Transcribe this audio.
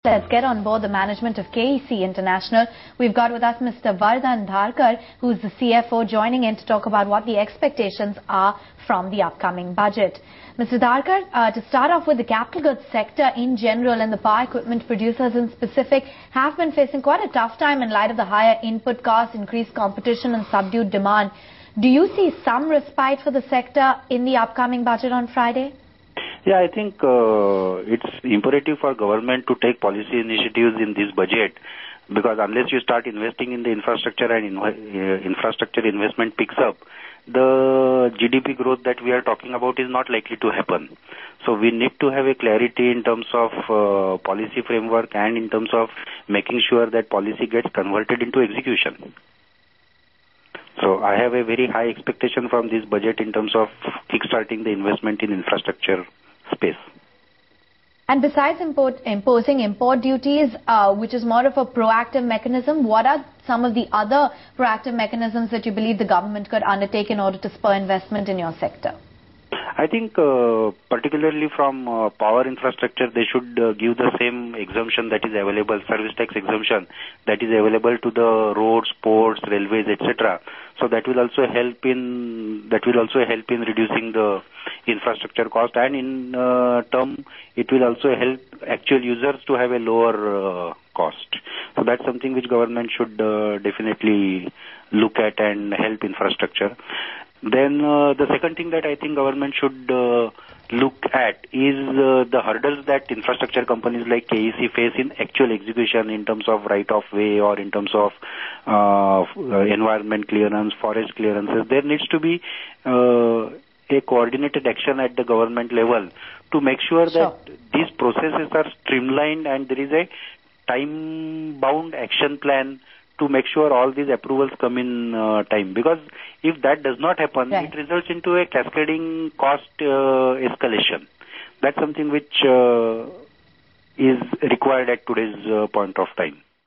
Let's get on board the management of KEC International. We've got with us Mr. Vardhan Dharkar, who's the CFO, joining in to talk about what the expectations are from the upcoming budget. Mr. Dharkar, to start off with, the capital goods sector in general and the power equipment producers in specific have been facing quite a tough time in light of the higher input costs, increased competition and subdued demand. Do you see some respite for the sector in the upcoming budget on Friday? Yeah, I think it's imperative for government to take policy initiatives in this budget, because unless you start investing in the infrastructure and infrastructure investment picks up, the GDP growth that we are talking about is not likely to happen. So we need to have a clarity in terms of policy framework and in terms of making sure that policy gets converted into execution. So I have a very high expectation from this budget in terms of kickstarting the investment in infrastructure space. And besides imposing import duties, which is more of a proactive mechanism, what are some of the other proactive mechanisms that you believe the government could undertake in order to spur investment in your sector? I think particularly from power infrastructure, they should give the same exemption that is available, service tax exemption that is available to the roads, ports, railways, etc. So that will also help in reducing the infrastructure cost, and in term it will also help actual users to have a lower cost. So that's something which government should definitely look at and help infrastructure. Then the second thing that I think government should look at is the hurdles that infrastructure companies like KEC face in actual execution in terms of right of way or in terms of environment clearance, forest clearances. There needs to be a coordinated action at the government level to make sure that these processes are streamlined and there is a time-bound action plan to make sure all these approvals come in time. Because if that does not happen, it results into a cascading cost escalation. That's something which is required at today's point of time.